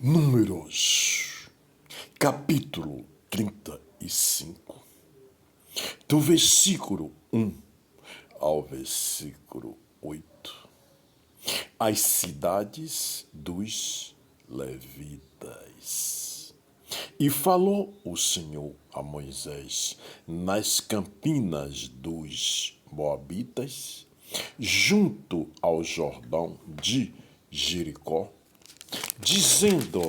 Números, capítulo 35, do versículo 1 ao versículo 8. As cidades dos levitas. E falou o Senhor a Moisés nas campinas dos Moabitas, junto ao Jordão de Jericó, dizendo: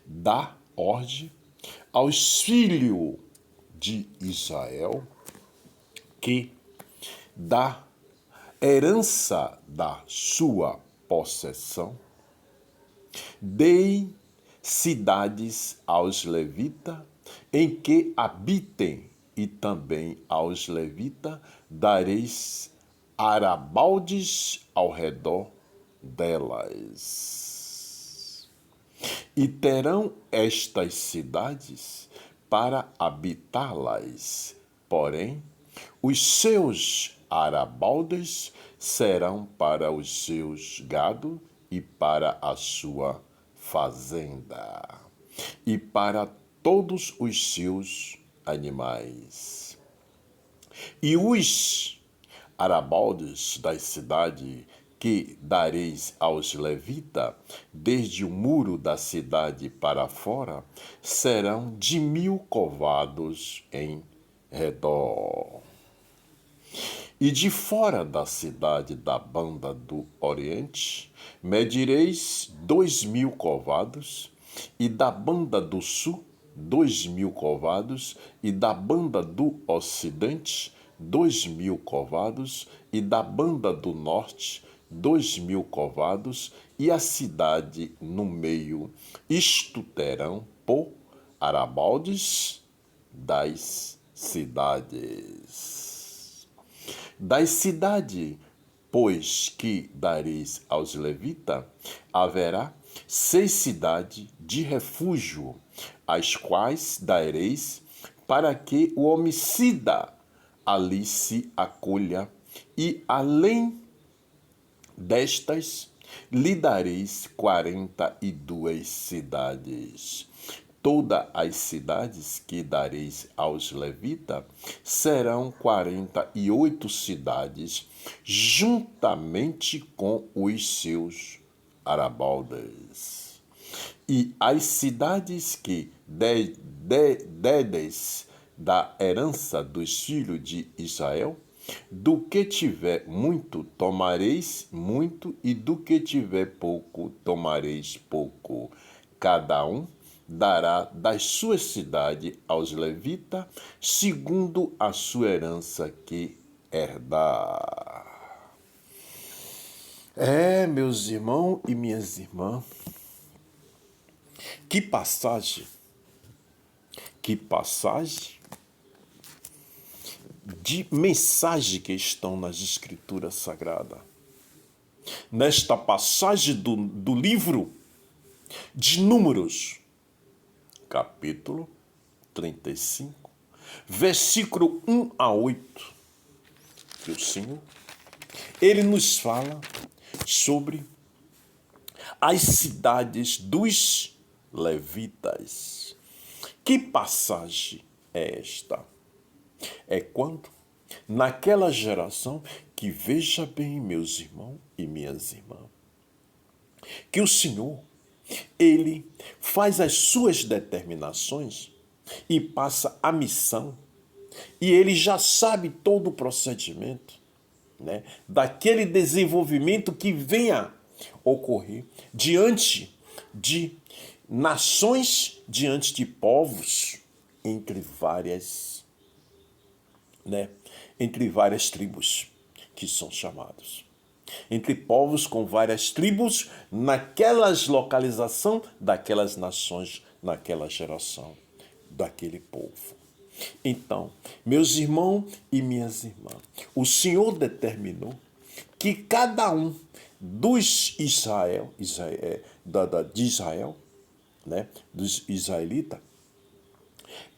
dá ordem aos filhos de Israel que da herança da sua possessão deem cidades aos levitas em que habitem, e também aos levitas dareis arabaldes ao redor delas. E terão estas cidades para habitá-las, porém, os seus arabaldes serão para os seus gado e para a sua fazenda, e para todos os seus animais. E os arabaldes das cidades que dareis aos levitas, desde o muro da cidade para fora, serão de 1000 covados em redor. E de fora da cidade da banda do Oriente, medireis 2000 covados, e da banda do sul, 2000 covados, e da banda do ocidente, 2000 covados, e da banda do norte, 2000 covados, e a cidade no meio. Isto terão por arabaldes das cidades. Das cidades, pois, que dareis aos levitas, haverá 6 cidades de refúgio, as quais dareis para que o homicida ali se acolha, e além destas lhe dareis 42 cidades. Todas as cidades que dareis aos levitas serão 48 cidades, juntamente com os seus arabaldes. E as cidades que dedes da herança dos filhos de Israel, do que tiver muito, tomareis muito, e do que tiver pouco, tomareis pouco. Cada um dará das suas cidades aos levitas, segundo a sua herança que herdar. Meus irmãos e minhas irmãs, que passagem de mensagem que estão nas Escrituras Sagradas. Nesta passagem do livro de Números, capítulo 35, versículo 1 a 8, que o Senhor, ele nos fala sobre as cidades dos levitas. Que passagem é esta? É quando, naquela geração, que veja bem, meus irmãos e minhas irmãs, que o Senhor, ele faz as suas determinações e passa a missão, e ele já sabe todo o procedimento, né, daquele desenvolvimento que venha ocorrer diante de nações, diante de povos, entre várias tribos que são chamados. Entre povos com várias tribos, naquelas localização daquelas nações, naquela geração daquele povo. Então, meus irmãos e minhas irmãs, o Senhor determinou que cada um dos de Israel, né, dos israelitas,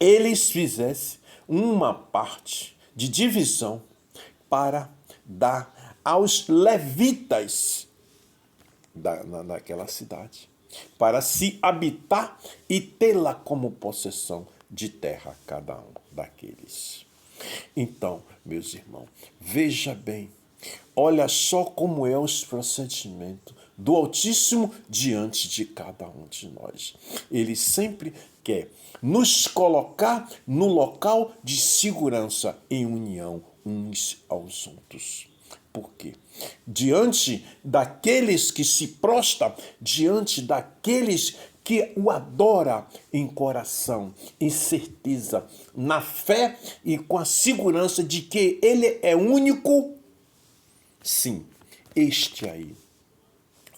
eles fizessem uma parte de divisão para dar aos levitas naquela cidade, para se habitar e tê-la como possessão de terra cada um daqueles. Então, meus irmãos, veja bem, olha só como é os procedimentos do Altíssimo diante de cada um de nós. Ele sempre quer nos colocar no local de segurança em união uns aos outros. Por quê? Diante daqueles que se prostam, diante daqueles que o adora em coração, em certeza, na fé e com a segurança de que ele é único, sim, este aí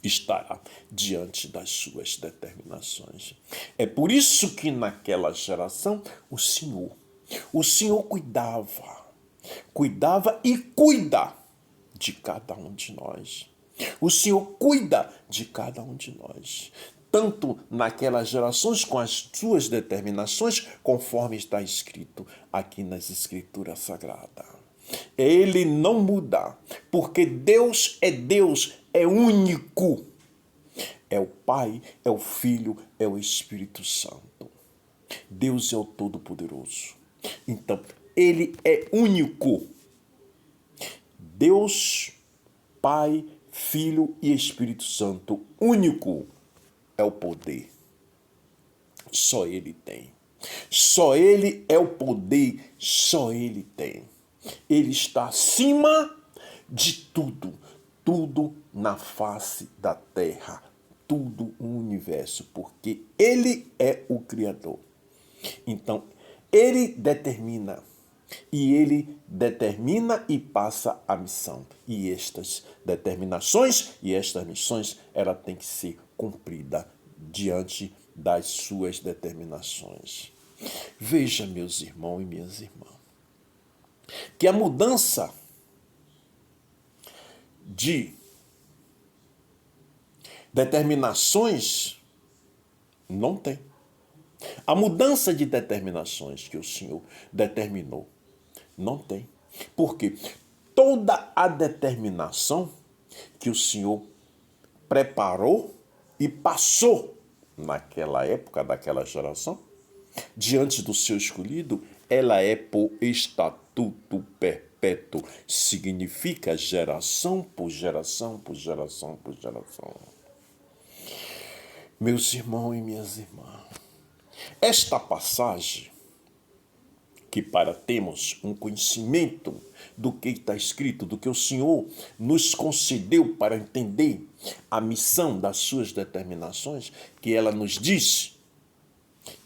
estará diante das suas determinações. É por isso que naquela geração o Senhor cuidava e cuida de cada um de nós. O Senhor cuida de cada um de nós, tanto naquelas gerações com as suas determinações, conforme está escrito aqui nas Escrituras Sagradas. Ele não muda, porque Deus, é único. É o Pai, é o Filho, é o Espírito Santo. Deus é o Todo-Poderoso. Então, ele é único. Deus, Pai, Filho e Espírito Santo, único é o poder. Só ele tem. Só ele é o poder, só ele tem. Ele está acima de tudo, tudo na face da terra, tudo o universo, porque ele é o Criador. Então, ele determina e passa a missão. E estas determinações e estas missões, ela tem que ser cumprida diante das suas determinações. Veja, meus irmãos e minhas irmãs, que a mudança de determinações não tem. A mudança de determinações que o Senhor determinou não tem. Porque toda a determinação que o Senhor preparou e passou naquela época, daquela geração, diante do seu escolhido, ela é por estatuto perpétuo. Significa geração por geração, por geração, por geração. Meus irmãos e minhas irmãs, esta passagem, que para termos um conhecimento do que está escrito, do que o Senhor nos concedeu para entender a missão das suas determinações, que ela nos diz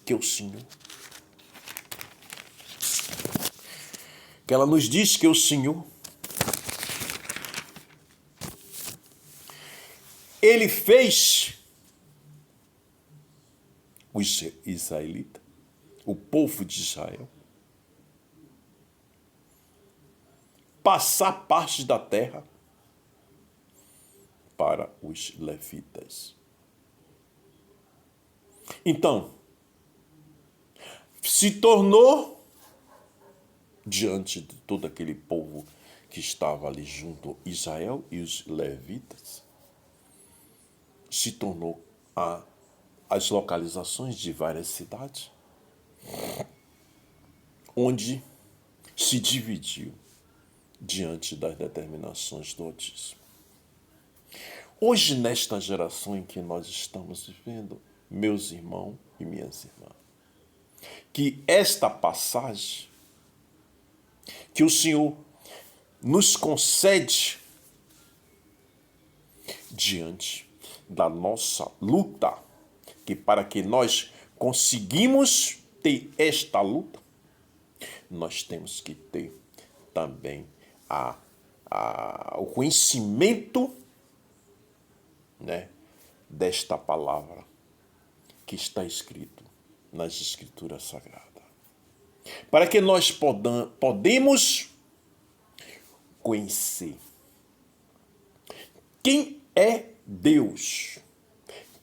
que o Senhor, ele fez os israelitas, o povo de Israel, passar parte da terra para os levitas. Então, se tornou, diante de todo aquele povo que estava ali junto, Israel e os levitas, se tornou as localizações de várias cidades, onde se dividiu diante das determinações do Altíssimo. Hoje, nesta geração em que nós estamos vivendo, meus irmãos e minhas irmãs, que esta passagem que o Senhor nos concede diante da nossa luta, que para que nós conseguimos ter esta luta, nós temos que ter também o conhecimento, né, desta palavra que está escrito nas Escrituras Sagradas. Para que nós podemos conhecer quem é Deus,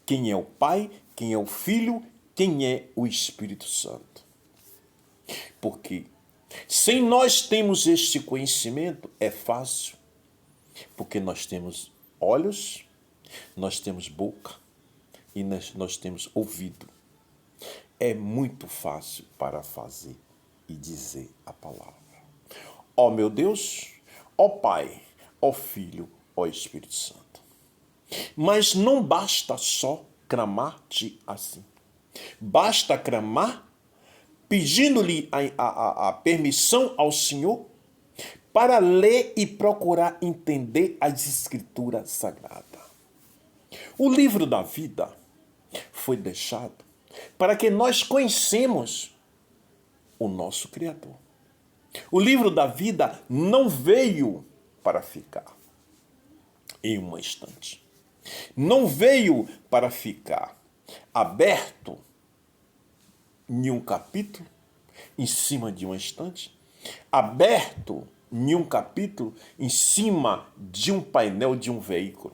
quem é o Pai, quem é o Filho, quem é o Espírito Santo. Porque sem nós termos este conhecimento, é fácil, porque nós temos olhos Nós temos boca e nós temos ouvido. É muito fácil para fazer e dizer a palavra. Ó meu Deus, ó Pai, ó Filho, ó Espírito Santo. Mas não basta só clamar-te assim. Basta clamar pedindo-lhe a permissão ao Senhor para ler e procurar entender as Escrituras Sagradas. O livro da vida foi deixado para que nós conhecemos o nosso Criador. O livro da vida não veio para ficar em uma estante. Não veio para ficar aberto em um capítulo, em cima de uma estante, aberto em um capítulo, em cima de um painel de um veículo.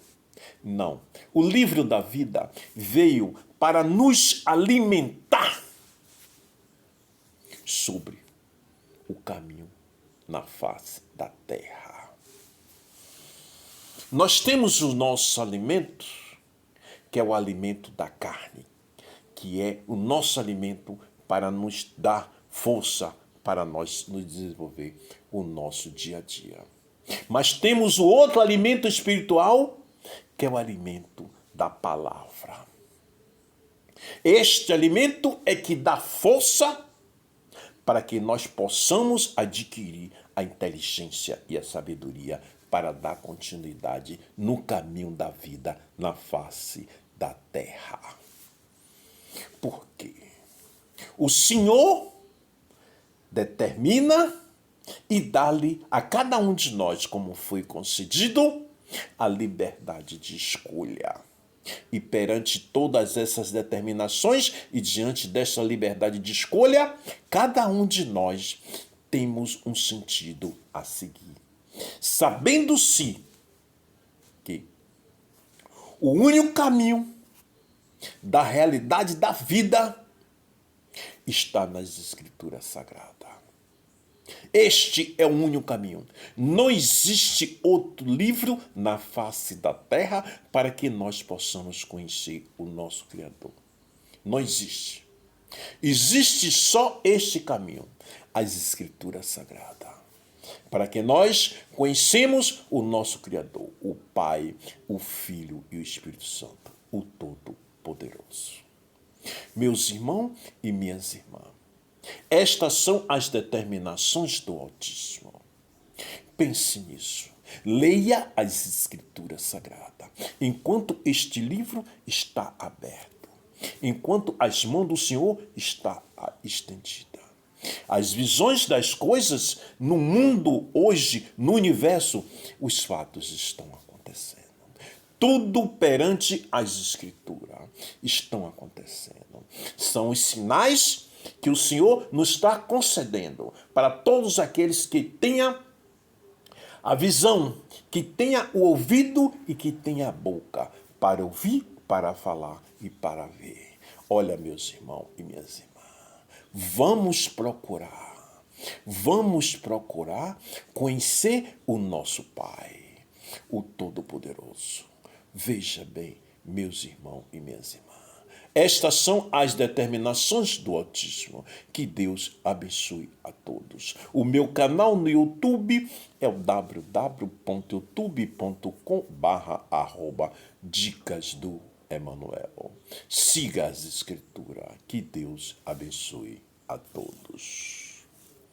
Não. O livro da vida veio para nos alimentar sobre o caminho na face da terra. Nós temos o nosso alimento, que é o alimento da carne, que é o nosso alimento para nos dar força, para nós nos desenvolver o nosso dia a dia. Mas temos o outro alimento espiritual, que é o alimento da palavra. Este alimento é que dá força para que nós possamos adquirir a inteligência e a sabedoria para dar continuidade no caminho da vida na face da terra. Por quê? O Senhor determina e dá-lhe a cada um de nós, como foi concedido, a liberdade de escolha. E perante todas essas determinações e diante dessa liberdade de escolha, cada um de nós temos um sentido a seguir. Sabendo-se que o único caminho da realidade da vida está nas Escrituras Sagradas. Este é o único caminho. Não existe outro livro na face da terra para que nós possamos conhecer o nosso Criador. Não existe. Existe só este caminho, as Escrituras Sagradas, para que nós conhecemos o nosso Criador, o Pai, o Filho e o Espírito Santo, o Todo-Poderoso. Meus irmãos e minhas irmãs, estas são as determinações do Altíssimo. Pense nisso. Leia as Escrituras Sagradas, enquanto este livro está aberto, enquanto as mãos do Senhor está estendida. As visões das coisas no mundo hoje, no universo, os fatos estão acontecendo. Tudo perante as Escrituras estão acontecendo. São os sinais que o Senhor nos está concedendo para todos aqueles que tenham a visão, que tenha o ouvido e que tenha a boca para ouvir, para falar e para ver. Olha, meus irmãos e minhas irmãs, vamos procurar conhecer o nosso Pai, o Todo-Poderoso. Veja bem, meus irmãos e minhas irmãs, estas são as determinações do Altíssimo. Que Deus abençoe a todos. O meu canal no YouTube é o www.youtube.com/dicas do Emanuel. Siga as Escrituras. Que Deus abençoe a todos.